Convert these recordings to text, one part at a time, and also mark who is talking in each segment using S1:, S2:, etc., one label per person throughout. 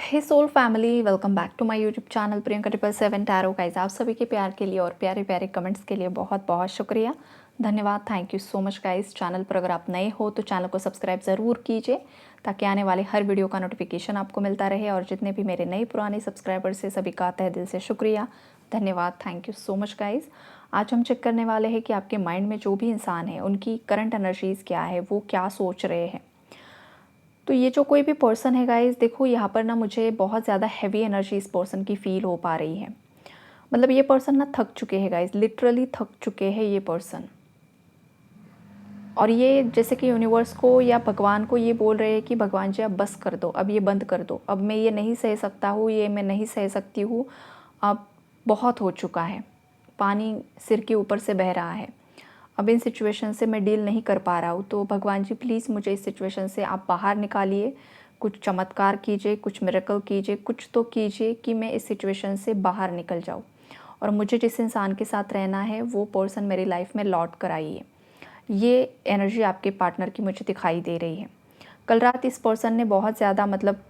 S1: Hey soul family, welcome back to my YouTube channel Priyanka 777 tarot guys. आप सभी के प्यार के लिए और प्यारे प्यारे कमेंट्स के लिए बहुत बहुत शुक्रिया, धन्यवाद। Thank you so much guys. Channel पर अगर आप नए हो तो चैनल को सब्सक्राइब ज़रूर कीजिए ताकि आने वाले हर वीडियो का नोटिफिकेशन आपको मिलता रहे। और जितने भी मेरे नए पुराने सब्सक्राइबर्स हैं सभी का तहे दिल से शुक्रिया, धन्यवाद। Thank you so much guys. आज हम चेक करने वाले हैं कि आपके माइंड में जो भी इंसान है उनकी करंट एनर्जीज़ क्या है, वो क्या सोच रहे हैं। तो ये जो कोई भी पर्सन है गाइस, देखो यहाँ पर ना मुझे बहुत ज़्यादा हैवी एनर्जी इस पर्सन की फ़ील हो पा रही है। मतलब ये पर्सन ना थक चुके हैं गाइस, लिटरली थक चुके हैं ये पर्सन। और ये जैसे कि यूनिवर्स को या भगवान को ये बोल रहे हैं कि भगवान जी अब बस कर दो, अब ये बंद कर दो, अब मैं ये नहीं सह सकता हूँ, ये मैं नहीं सह सकती हूँ, अब बहुत हो चुका है, पानी सिर के ऊपर से बह रहा है, अब इन सिचुएशन से मैं डील नहीं कर पा रहा हूँ। तो भगवान जी प्लीज़ मुझे इस सिचुएशन से आप बाहर निकालिए, कुछ चमत्कार कीजिए, कुछ मिरेकल कीजिए, कुछ तो कीजिए कि मैं इस सिचुएशन से बाहर निकल जाऊँ और मुझे जिस इंसान के साथ रहना है वो पर्सन मेरी लाइफ में लौट कर आइए। ये एनर्जी आपके पार्टनर की मुझे दिखाई दे रही है। कल रात इस पर्सन ने बहुत ज़्यादा मतलब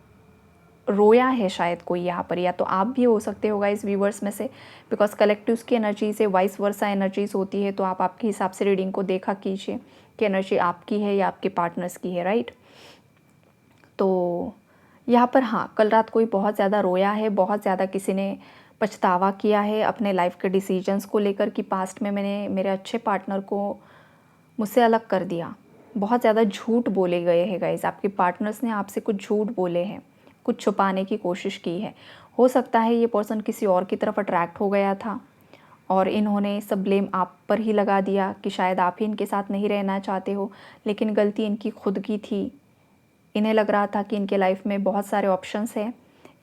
S1: रोया है शायद कोई यहाँ पर, या तो आप भी हो सकते होगा इस व्यूवर्स में से, बिकॉज कलेक्टिव्स की एनर्जी से वाइस वर्सा एनर्जीज होती है। तो आप आपके हिसाब से रीडिंग को देखा कीजिए कि एनर्जी आपकी है या आपके पार्टनर्स की है, राइट। तो यहाँ पर हाँ, कल रात कोई बहुत ज़्यादा रोया है, बहुत ज़्यादा किसी ने पछतावा किया है अपने लाइफ के डिसीजंस को लेकर कि पास्ट में मैंने मेरे अच्छे पार्टनर को मुझसे अलग कर दिया। बहुत ज़्यादा झूठ बोले गए हैं गाइस, आपके पार्टनर्स ने आपसे कुछ झूठ बोले हैं, कुछ छुपाने की कोशिश की है। हो सकता है ये पर्सन किसी और की तरफ अट्रैक्ट हो गया था और इन्होंने सब ब्लेम आप पर ही लगा दिया कि शायद आप ही इनके साथ नहीं रहना चाहते हो, लेकिन गलती इनकी खुद की थी। इन्हें लग रहा था कि इनके लाइफ में बहुत सारे ऑप्शंस हैं,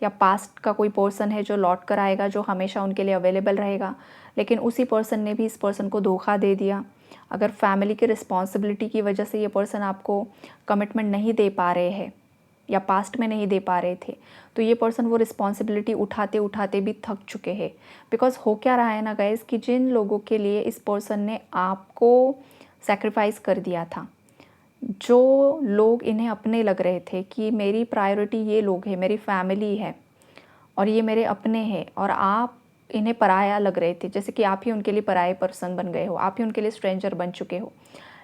S1: या पास्ट का कोई पर्सन है जो लौट कर आएगा, जो हमेशा उनके लिए अवेलेबल रहेगा, लेकिन उसी पर्सन ने भी इस पर्सन को धोखा दे दिया। अगर फैमिली की रिस्पॉन्सिबिलिटी की वजह से ये पर्सन आपको कमिटमेंट नहीं दे पा रहे हैं या पास्ट में नहीं दे पा रहे थे, तो ये पर्सन वो रिस्पॉन्सिबिलिटी उठाते उठाते भी थक चुके हैं। बिकॉज हो क्या रहा है ना गाइस, कि जिन लोगों के लिए इस पर्सन ने आपको सेक्रीफाइस कर दिया था, जो लोग इन्हें अपने लग रहे थे कि मेरी प्रायोरिटी ये लोग हैं, मेरी फैमिली है और ये मेरे अपने हैं, और आप इन्हें पराया लग रहे थे, जैसे कि आप ही उनके लिए पराये पर्सन बन गए हो, आप ही उनके लिए स्ट्रेंजर बन चुके हो।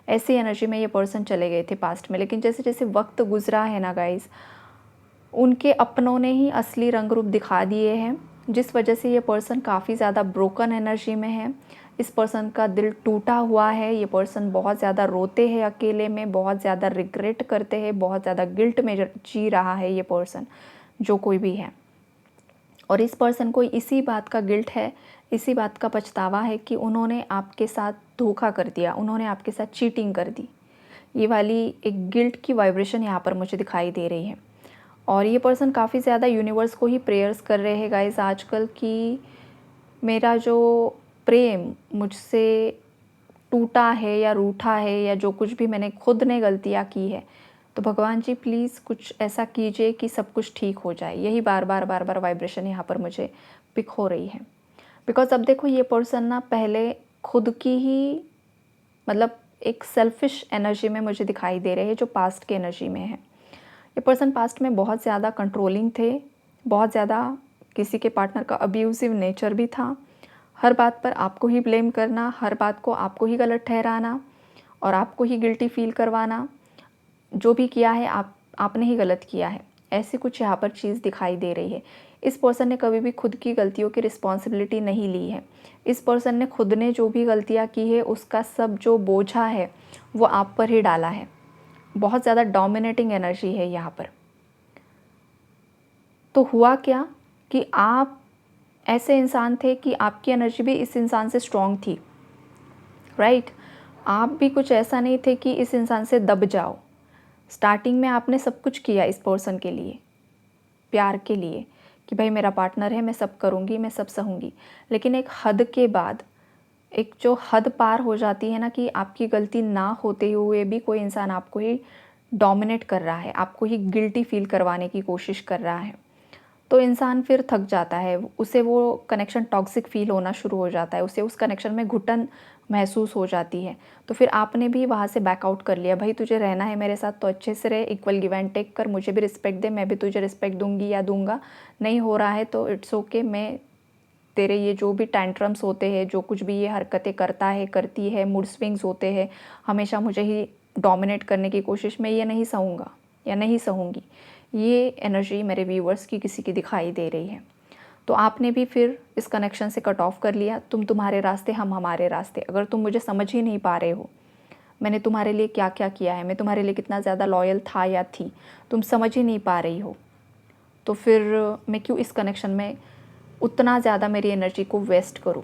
S1: ऐसी एनर्जी में ये पर्सन चले गए थे पास्ट में। लेकिन जैसे जैसे वक्त गुजरा है ना गाइस, उनके अपनों ने ही असली रंग रूप दिखा दिए हैं, जिस वजह से ये पर्सन काफ़ी ज़्यादा ब्रोकन एनर्जी में है। इस पर्सन का दिल टूटा हुआ है, ये पर्सन बहुत ज़्यादा रोते हैं अकेले में, बहुत ज़्यादा रिग्रेट करते हैं, बहुत ज़्यादा गिल्ट में जी रहा है ये पर्सन, जो कोई भी है। और इस पर्सन को इसी बात का गिल्ट है, इसी बात का पछतावा है कि उन्होंने आपके साथ धोखा कर दिया, उन्होंने आपके साथ चीटिंग कर दी। ये वाली एक गिल्ट की वाइब्रेशन यहाँ पर मुझे दिखाई दे रही है। और ये पर्सन काफ़ी ज़्यादा यूनिवर्स को ही प्रेयर्स कर रहे हैं गाइस आजकल, कि मेरा जो प्रेम मुझसे टूटा है या रूठा है, या जो कुछ भी मैंने खुद ने गलतियाँ की है, तो भगवान जी प्लीज़ कुछ ऐसा कीजिए कि सब कुछ ठीक हो जाए। यही बार बार बार बार वाइब्रेशन यहाँ पर मुझे पिक हो रही है। बिकॉज अब देखो ये पर्सन ना पहले खुद की ही मतलब एक सेल्फिश एनर्जी में मुझे दिखाई दे रहे हैं, जो पास्ट की एनर्जी में है। ये पर्सन पास्ट में बहुत ज़्यादा कंट्रोलिंग थे, बहुत ज़्यादा किसी के पार्टनर का अब्यूसिव नेचर भी था। हर बात पर आपको ही ब्लेम करना, हर बात को आपको ही गलत ठहराना और आपको ही गिल्टी फील करवाना। जो भी किया है आपने ही गलत किया है, ऐसी कुछ यहाँ पर चीज़ दिखाई दे रही है। इस पर्सन ने कभी भी खुद की गलतियों की रिस्पॉन्सिबिलिटी नहीं ली है। इस पर्सन ने खुद ने जो भी गलतियाँ की है उसका सब जो बोझा है वो आप पर ही डाला है। बहुत ज़्यादा डोमिनेटिंग एनर्जी है यहाँ पर। तो हुआ क्या कि आप ऐसे इंसान थे कि आपकी एनर्जी भी इस इंसान से स्ट्रॉन्ग थी, राइट। आप भी कुछ ऐसा नहीं थे कि इस इंसान से दब जाओ। स्टार्टिंग में आपने सब कुछ किया इस पर्सन के लिए, प्यार के लिए, कि भाई मेरा पार्टनर है, मैं सब करूँगी, मैं सब सहूँगी। लेकिन एक हद के बाद, एक जो हद पार हो जाती है ना, कि आपकी गलती ना होते हुए भी कोई इंसान आपको ही डोमिनेट कर रहा है, आपको ही गिल्टी फील करवाने की कोशिश कर रहा है, तो इंसान फिर थक जाता है। उसे वो कनेक्शन टॉक्सिक फील होना शुरू हो जाता है, उसे उस कनेक्शन में घुटन महसूस हो जाती है। तो फिर आपने भी वहाँ से बैकआउट कर लिया, भाई तुझे रहना है मेरे साथ तो अच्छे से रहे, इक्वल गिव एंड टेक कर, मुझे भी रिस्पेक्ट दे, मैं भी तुझे रिस्पेक्ट दूंगी या दूंगा। नहीं हो रहा है तो इट्स ओके, मैं तेरे ये जो भी टैंट्रम्स होते हैं, जो कुछ भी ये हरकतें करता है करती है, मूड स्विंग्स होते हैं, हमेशा मुझे ही डोमिनेट करने की कोशिश, मैं ये नहीं सहूँगा या नहीं सहूँगी। ये एनर्जी मेरे व्यूअर्स की किसी की दिखाई दे रही है। तो आपने भी फिर इस कनेक्शन से कट ऑफ कर लिया। तुम तुम्हारे रास्ते, हम हमारे रास्ते। अगर तुम मुझे समझ ही नहीं पा रहे हो, मैंने तुम्हारे लिए क्या क्या किया है, मैं तुम्हारे लिए कितना ज़्यादा लॉयल था या थी, तुम समझ ही नहीं पा रही हो, तो फिर मैं क्यों इस कनेक्शन में उतना ज़्यादा मेरी एनर्जी को वेस्ट करूँ।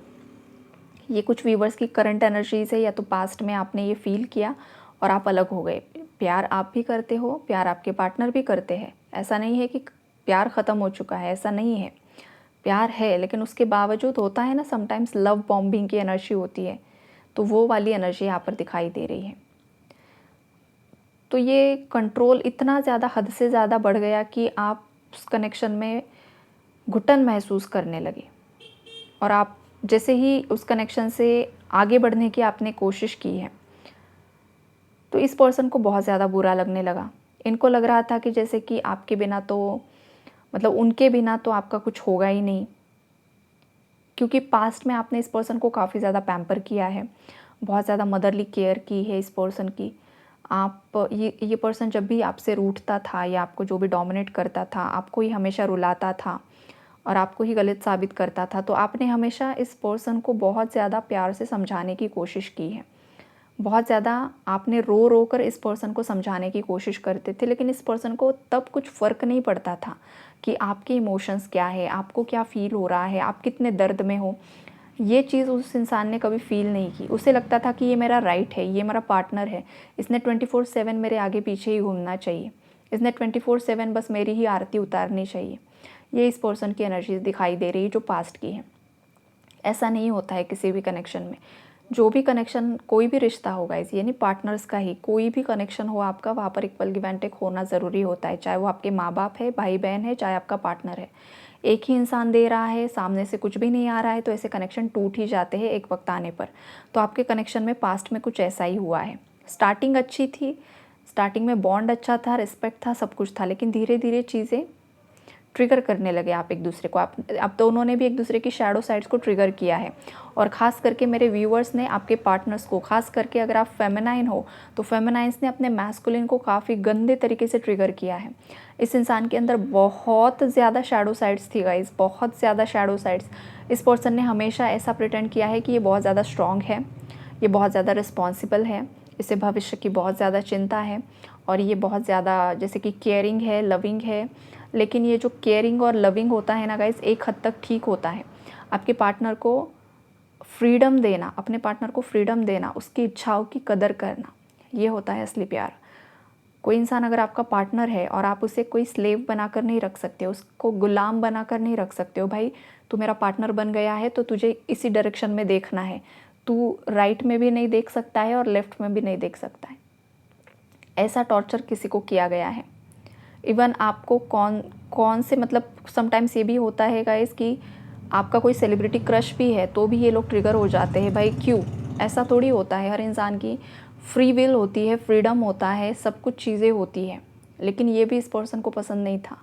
S1: ये कुछ व्यूवर्स की करंट एनर्जीज़ है, या तो पास्ट में आपने ये फील किया और आप अलग हो गए। प्यार आप भी करते हो, प्यार आपके पार्टनर भी करते हैं। ऐसा नहीं है कि प्यार ख़त्म हो चुका है, ऐसा नहीं है। प्यार है, लेकिन उसके बावजूद होता है ना समटाइम्स लव बॉम्बिंग की एनर्जी होती है, तो वो वाली एनर्जी यहाँ पर दिखाई दे रही है। तो ये कंट्रोल इतना ज़्यादा, हद से ज़्यादा बढ़ गया कि आप उस कनेक्शन में घुटन महसूस करने लगे, और आप जैसे ही उस कनेक्शन से आगे बढ़ने की आपने कोशिश की है, तो इस पर्सन को बहुत ज़्यादा बुरा लगने लगा। इनको लग रहा था कि जैसे कि आपके बिना तो, मतलब उनके बिना तो आपका कुछ होगा ही नहीं, क्योंकि पास्ट में आपने इस पर्सन को काफ़ी ज़्यादा पैम्पर किया है, बहुत ज़्यादा मदरली केयर की है इस पर्सन की। आप ये पर्सन जब भी आपसे रूठता था या आपको जो भी डोमिनेट करता था, आपको ही हमेशा रुलाता था और आपको ही गलत साबित करता था, तो आपने हमेशा इस पर्सन को बहुत ज़्यादा प्यार से समझाने की कोशिश की है। बहुत ज़्यादा आपने रो रो कर इस पर्सन को समझाने की कोशिश करते थे, लेकिन इस पर्सन को तब कुछ फ़र्क नहीं पड़ता था कि आपके इमोशंस क्या है, आपको क्या फ़ील हो रहा है, आप कितने दर्द में हो। ये चीज़ उस इंसान ने कभी फ़ील नहीं की। उसे लगता था कि ये मेरा राइट है, ये मेरा पार्टनर है, इसने 24/7 मेरे आगे पीछे ही घूमना चाहिए, इसने 24/7 बस मेरी ही आरती उतारनी चाहिए। ये इस पर्सन की एनर्जी दिखाई दे रही है जो पास्ट की है। ऐसा नहीं होता है किसी भी कनेक्शन में। जो भी कनेक्शन, कोई भी रिश्ता होगा, इस यानी पार्टनर्स का ही कोई भी कनेक्शन हो आपका, वहाँ पर इक्वल गिव एंड टेक होना ज़रूरी होता है। चाहे वो आपके माँ बाप है, भाई बहन है, चाहे आपका पार्टनर है। एक ही इंसान दे रहा है, सामने से कुछ भी नहीं आ रहा है, तो ऐसे कनेक्शन टूट ही जाते हैं एक वक्त आने पर। तो आपके कनेक्शन में पास्ट में कुछ ऐसा ही हुआ है। स्टार्टिंग अच्छी थी, स्टार्टिंग में बॉन्ड अच्छा था, रिस्पेक्ट था, सब कुछ था, लेकिन धीरे धीरे चीज़ें ट्रिगर करने लगे आप एक दूसरे को। आप दोनों ने भी एक दूसरे की शैडो साइड्स को ट्रिगर किया है। और ख़ास करके मेरे व्यूअर्स ने आपके पार्टनर्स को, ख़ास करके अगर आप फेमिनाइन हो तो फेमिनाइंस ने अपने मैस्कुलिन को काफ़ी गंदे तरीके से ट्रिगर किया है। इस इंसान के अंदर बहुत ज़्यादा शैडो साइड्स थी गाइस, बहुत ज़्यादा शैडो साइड्स। इस पर्सन ने हमेशा ऐसा प्रिटेंड किया है कि ये बहुत ज़्यादा स्ट्रॉन्ग है, ये बहुत ज़्यादा रिस्पॉन्सिबल है, इसे भविष्य की बहुत ज़्यादा चिंता है, और ये बहुत ज़्यादा जैसे कि केयरिंग है, लविंग है। लेकिन ये जो केयरिंग और लविंग होता है ना गाइस, एक हद तक ठीक होता है। आपके पार्टनर को फ्रीडम देना, अपने पार्टनर को फ्रीडम देना, उसकी इच्छाओं की कदर करना, ये होता है असली प्यार। कोई इंसान अगर आपका पार्टनर है और आप उसे कोई स्लेव बनाकर नहीं रख सकते, उसको गुलाम बनाकर नहीं रख सकते हो, भाई तू मेरा पार्टनर बन गया है तो तुझे इसी डायरेक्शन में देखना है, तू राइट में भी नहीं देख सकता है और लेफ्ट में भी नहीं देख सकता है। ऐसा टॉर्चर किसी को किया गया है। इवन आपको कौन कौन से, मतलब समटाइम्स ये भी होता है गाइस कि आपका कोई सेलिब्रिटी क्रश भी है तो भी ये लोग ट्रिगर हो जाते हैं। भाई क्यों? ऐसा थोड़ी होता है, हर इंसान की फ्री विल होती है, फ्रीडम होता है, सब कुछ चीज़ें होती हैं। लेकिन ये भी इस पर्सन को पसंद नहीं था।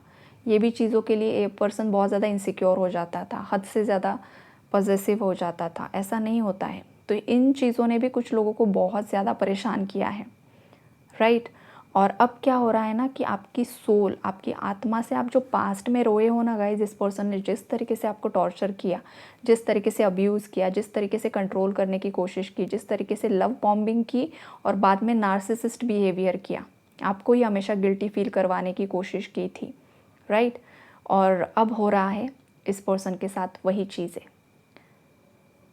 S1: ये भी चीज़ों के लिए ये पर्सन बहुत ज़्यादा इनसिक्योर हो जाता था, हद से ज़्यादा पॉजेसिव हो जाता था। ऐसा नहीं होता है। तो इन चीज़ों ने भी कुछ लोगों को बहुत ज़्यादा परेशान किया है, राइट। और अब क्या हो रहा है ना कि आपकी सोल, आपकी आत्मा से आप जो पास्ट में रोए हो ना गाइस, जिस पर्सन ने जिस तरीके से आपको टॉर्चर किया, जिस तरीके से अब्यूज़ किया, जिस तरीके से कंट्रोल करने की कोशिश की, जिस तरीके से लव बॉम्बिंग की और बाद में नार्सिसिस्ट बिहेवियर किया, आपको ही हमेशा गिल्टी फील करवाने की कोशिश की थी, राइट। और अब हो रहा है इस पर्सन के साथ वही चीज़ें।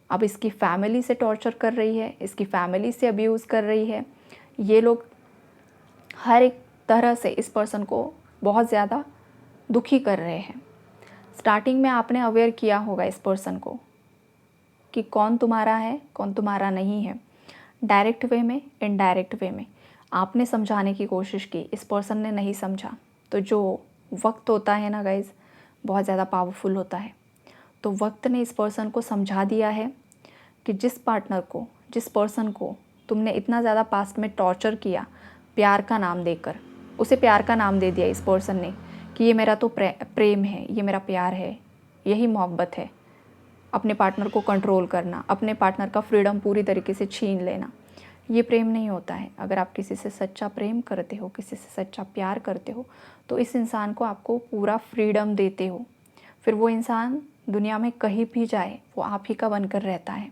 S1: अब इसकी फैमिली से टॉर्चर कर रही है, इसकी फैमिली से अब्यूज़ कर रही है। ये लोग हर एक तरह से इस पर्सन को बहुत ज़्यादा दुखी कर रहे हैं। स्टार्टिंग में आपने अवेयर किया होगा इस पर्सन को कि कौन तुम्हारा है, कौन तुम्हारा नहीं है। डायरेक्ट वे में, इनडायरेक्ट वे में आपने समझाने की कोशिश की, इस पर्सन ने नहीं समझा। तो जो वक्त होता है ना गाइज़, बहुत ज़्यादा पावरफुल होता है। तो वक्त ने इस पर्सन को समझा दिया है कि जिस पार्टनर को जिस पर्सन को तुमने इतना ज़्यादा पास्ट में टॉर्चर किया प्यार का नाम देकर, उसे प्यार का नाम दे दिया इस पर्सन ने कि ये मेरा तो प्रेम है, ये मेरा प्यार है, यही मोहब्बत है। अपने पार्टनर को कंट्रोल करना, अपने पार्टनर का फ्रीडम पूरी तरीके से छीन लेना, ये प्रेम नहीं होता है। अगर आप किसी से सच्चा प्रेम करते हो, किसी से सच्चा प्यार करते हो, तो इस इंसान को आपको पूरा फ्रीडम देते हो। फिर वो इंसान दुनिया में कहीं भी जाए वो आप ही का बनकर रहता है,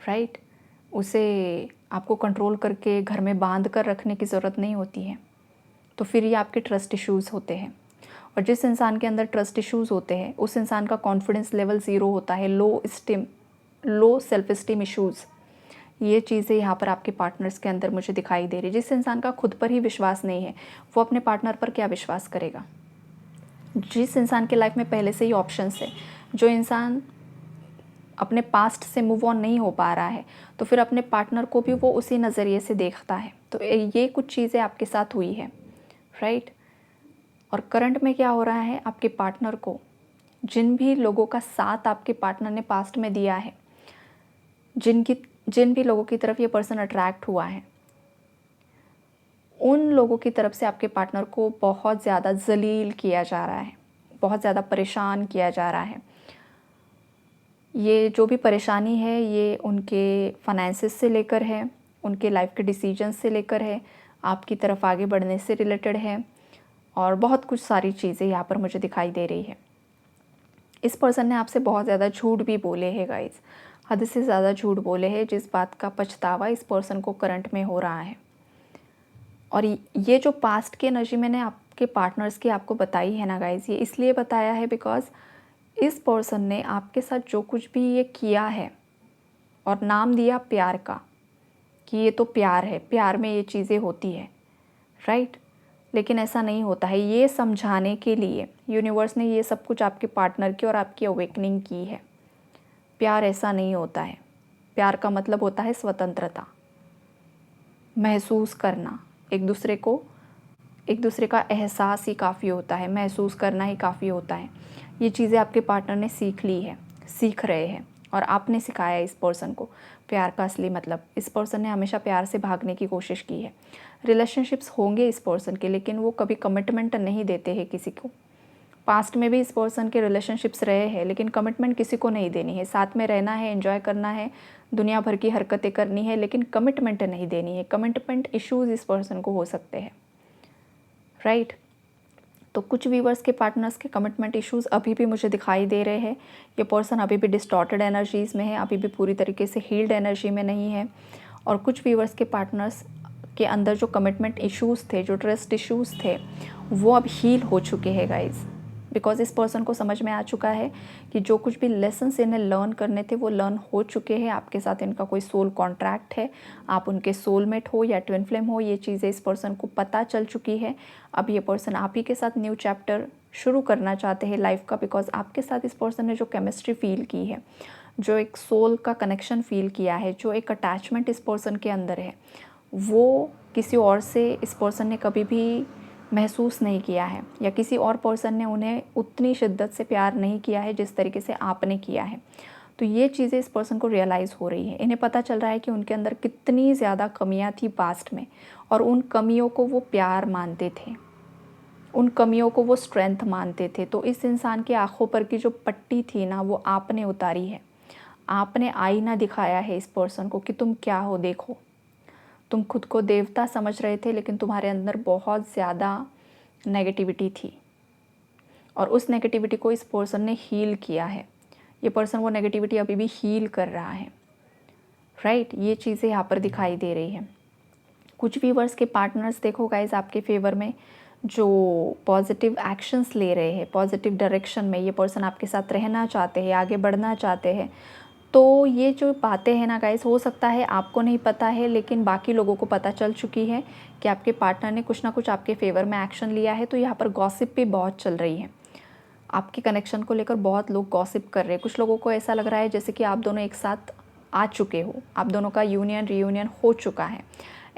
S1: राइट। उसे आपको कंट्रोल करके घर में बांध कर रखने की ज़रूरत नहीं होती है। तो फिर ये आपके ट्रस्ट इश्यूज़ होते हैं। और जिस इंसान के अंदर ट्रस्ट इश्यूज़ होते हैं उस इंसान का कॉन्फिडेंस लेवल ज़ीरो होता है, लो सेल्फ इस्टीम इश्यूज़, ये चीज़ें यहाँ पर आपके पार्टनर्स के अंदर मुझे दिखाई दे रही। जिस इंसान का खुद पर ही विश्वास नहीं है वो अपने पार्टनर पर क्या विश्वास करेगा। जिस इंसान के लाइफ में पहले से ही ऑप्शंस है, जो इंसान अपने पास्ट से मूव ऑन नहीं हो पा रहा है, तो फिर अपने पार्टनर को भी वो उसी नज़रिए से देखता है। तो ये कुछ चीज़ें आपके साथ हुई है, राइट। और करंट में क्या हो रहा है, आपके पार्टनर को जिन भी लोगों का साथ आपके पार्टनर ने पास्ट में दिया है, जिन भी लोगों की तरफ ये पर्सन अट्रैक्ट हुआ है, उन लोगों की तरफ से आपके पार्टनर को बहुत ज़्यादा जलील किया जा रहा है, बहुत ज़्यादा परेशान किया जा रहा है। ये जो भी परेशानी है ये उनके फाइनेंसेस से लेकर है, उनके लाइफ के डिसीजंस से लेकर है, आपकी तरफ आगे बढ़ने से रिलेटेड है, और बहुत कुछ सारी चीज़ें यहाँ पर मुझे दिखाई दे रही है। इस पर्सन ने आपसे बहुत ज़्यादा झूठ भी बोले हैं गाइस, हद से ज़्यादा झूठ बोले हैं, जिस बात का पछतावा इस पर्सन को करंट में हो रहा है। और ये जो पास्ट की एनर्जी मैंने आपके पार्टनर्स की आपको बताई है ना गाइस, ये इसलिए बताया है बिकॉज इस पर्सन ने आपके साथ जो कुछ भी ये किया है और नाम दिया प्यार का कि ये तो प्यार है, प्यार में ये चीज़ें होती है, राइट। लेकिन ऐसा नहीं होता है। ये समझाने के लिए यूनिवर्स ने ये सब कुछ आपके पार्टनर की और आपकी अवेकनिंग की है। प्यार ऐसा नहीं होता है। प्यार का मतलब होता है स्वतंत्रता, महसूस करना, एक दूसरे का एहसास ही काफ़ी होता है, महसूस करना ही काफ़ी होता है। ये चीज़ें आपके पार्टनर ने सीख ली है, सीख रहे हैं, और आपने सिखाया इस पर्सन को प्यार का असली मतलब। इस पर्सन ने हमेशा प्यार से भागने की कोशिश की है। रिलेशनशिप्स होंगे इस पर्सन के, लेकिन वो कभी कमिटमेंट नहीं देते हैं किसी को। पास्ट में भी इस पर्सन के रिलेशनशिप्स रहे हैं, लेकिन कमिटमेंट किसी को नहीं देनी है। साथ में रहना है, एंजॉय करना है, दुनिया भर की हरकतें करनी है, लेकिन कमिटमेंट नहीं देनी है। कमिटमेंट इश्यूज़ इस पर्सन को हो सकते हैं, राइट। तो कुछ व्यूवर्स के पार्टनर्स के कमिटमेंट इश्यूज़ अभी भी मुझे दिखाई दे रहे हैं। ये पर्सन अभी भी डिस्टॉर्टेड एनर्जीज़ में है, अभी भी पूरी तरीके से हील्ड एनर्जी में नहीं है। और कुछ व्यूवर्स के पार्टनर्स के अंदर जो कमिटमेंट इश्यूज़ थे, जो ट्रस्ट इश्यूज़ थे, वो अब हील हो चुके हैं गाइज। बिकॉज इस पर्सन को समझ में आ चुका है कि जो कुछ भी लेसन्स इन्हें लर्न करने थे वो लर्न हो चुके हैं। आपके साथ इनका कोई सोल कॉन्ट्रैक्ट है, आप उनके सोलमेट हो या ट्विन फ्लेम हो, ये चीज़ें इस पर्सन को पता चल चुकी है। अब ये पर्सन आप ही के साथ न्यू चैप्टर शुरू करना चाहते हैं लाइफ का, बिकॉज आपके साथ इस पर्सन ने जो केमिस्ट्री फील की है, जो एक सोल का कनेक्शन फील किया है, जो एक अटैचमेंट इस पर्सन के अंदर है, वो किसी और से इस पर्सन ने कभी भी महसूस नहीं किया है, या किसी और पर्सन ने उन्हें उतनी शिद्दत से प्यार नहीं किया है जिस तरीके से आपने किया है। तो ये चीज़ें इस पर्सन को रियलाइज़ हो रही है। इन्हें पता चल रहा है कि उनके अंदर कितनी ज़्यादा कमियां थी पास्ट में, और उन कमियों को वो प्यार मानते थे, उन कमियों को वो स्ट्रेंथ मानते थे। तो इस इंसान की आंखों पर की जो पट्टी थी ना, वो आपने उतारी है। आपने आईना दिखाया है इस पर्सन को कि तुम क्या हो, देखो। तुम खुद को देवता समझ रहे थे, लेकिन तुम्हारे अंदर बहुत ज़्यादा नेगेटिविटी थी, और उस नेगेटिविटी को इस पर्सन ने हील किया है। ये पर्सन वो नेगेटिविटी अभी भी हील कर रहा है, राइट। ये चीज़ें यहाँ पर दिखाई दे रही हैं। कुछ व्यूअर्स के पार्टनर्स देखो गाइज आपके फेवर में जो पॉजिटिव एक्शंस ले रहे हैं, पॉजिटिव डायरेक्शन में ये पर्सन आपके साथ रहना चाहते हैं, आगे बढ़ना चाहते हैं। तो ये जो बातें हैं ना गाइस, हो सकता है आपको नहीं पता है, लेकिन बाकी लोगों को पता चल चुकी है कि आपके पार्टनर ने कुछ ना कुछ आपके फेवर में एक्शन लिया है। तो यहाँ पर गॉसिप भी बहुत चल रही है। आपके कनेक्शन को लेकर बहुत लोग गॉसिप कर रहे हैं। कुछ लोगों को ऐसा लग रहा है जैसे कि आप दोनों एक साथ आ चुके हो, आप दोनों का यूनियन रीयूनियन हो चुका है,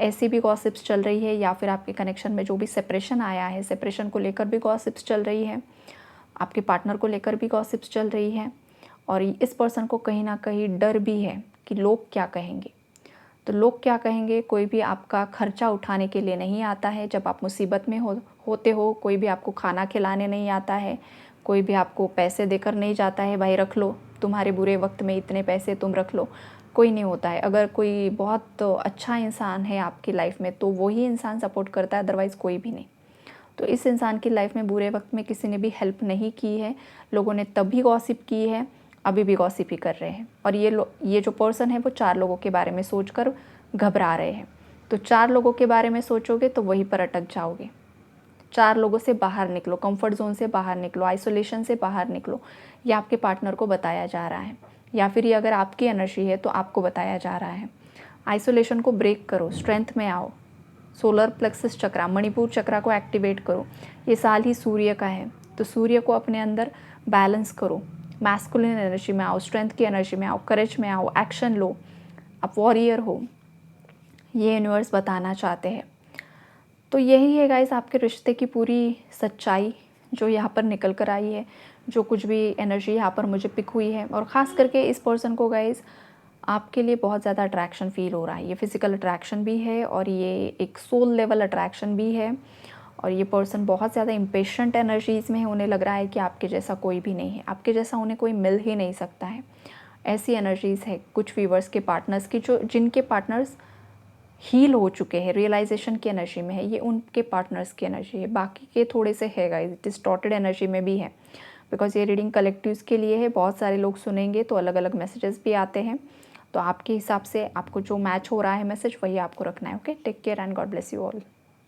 S1: ऐसी भी गॉसिप्स चल रही है। या फिर आपके कनेक्शन में जो भी सेपरेशन आया है, सेपरेशन को लेकर भी गॉसिप्स चल रही है, आपके पार्टनर को लेकर भी गॉसिप्स चल रही है। और इस पर्सन को कहीं ना कहीं डर भी है कि लोग क्या कहेंगे, तो लोग क्या कहेंगे, कोई भी आपका खर्चा उठाने के लिए नहीं आता है जब आप मुसीबत में होते हो, कोई भी आपको खाना खिलाने नहीं आता है, कोई भी आपको पैसे देकर नहीं जाता है, भाई रख लो, तुम्हारे बुरे वक्त में इतने पैसे तुम रख लो, कोई नहीं होता है। अगर कोई बहुत अच्छा इंसान है आपकी लाइफ में तो वही इंसान सपोर्ट करता है, अदरवाइज़ कोई भी नहीं। तो इस इंसान की लाइफ में बुरे वक्त में किसी ने भी हेल्प नहीं की है, लोगों ने तभी गॉसिप की है, अभी भी गॉसिप ही कर रहे हैं। और ये जो पर्सन है वो 4 लोगों के बारे में सोचकर घबरा रहे हैं। तो 4 लोगों के बारे में सोचोगे तो वहीं पर अटक जाओगे। 4 लोगों से बाहर निकलो, कंफर्ट जोन से बाहर निकलो, आइसोलेशन से बाहर निकलो, ये आपके पार्टनर को बताया जा रहा है, या फिर ये अगर आपकी एनर्जी है तो आपको बताया जा रहा है। आइसोलेशन को ब्रेक करो, स्ट्रेंथ में आओ, सोलर प्लेक्सस चक्रा, मणिपुर चक्रा को एक्टिवेट करो। ये साल ही सूर्य का है, तो सूर्य को अपने अंदर बैलेंस करो, मैस्कुलिन एनर्जी में आओ, स्ट्रेंथ की एनर्जी में आओ, करेज में आओ, एक्शन लो, आप वॉरियर हो, ये यूनिवर्स बताना चाहते हैं। तो यही है गाइस आपके रिश्ते की पूरी सच्चाई जो यहाँ पर निकल कर आई है, जो कुछ भी एनर्जी यहाँ पर मुझे पिक हुई है। और ख़ास करके इस पर्सन को गाइस आपके लिए बहुत ज़्यादा अट्रैक्शन फील हो रहा है। ये फिज़िकल अट्रैक्शन भी है और ये एक सोल लेवल अट्रैक्शन भी है। और ये पर्सन बहुत ज़्यादा इम्पेशेंट एनर्जीज़ में है, उन्हें लग रहा है कि आपके जैसा कोई भी नहीं है, आपके जैसा उन्हें कोई मिल ही नहीं सकता है। ऐसी एनर्जीज़ है कुछ व्यूवर्स के पार्टनर्स की, जो जिनके पार्टनर्स हील हो चुके हैं, रियलाइजेशन की एनर्जी में है, ये उनके पार्टनर्स की एनर्जी है। बाकी के थोड़े से है गाइस, डिस्टॉर्टेड एनर्जी में भी है, बिकॉज ये रीडिंग कलेक्टिव्स के लिए है। बहुत सारे लोग सुनेंगे तो अलग अलग मैसेजेस भी आते हैं, तो आपके हिसाब से आपको जो मैच हो रहा है मैसेज वही आपको रखना है। Okay, take care and God bless you all.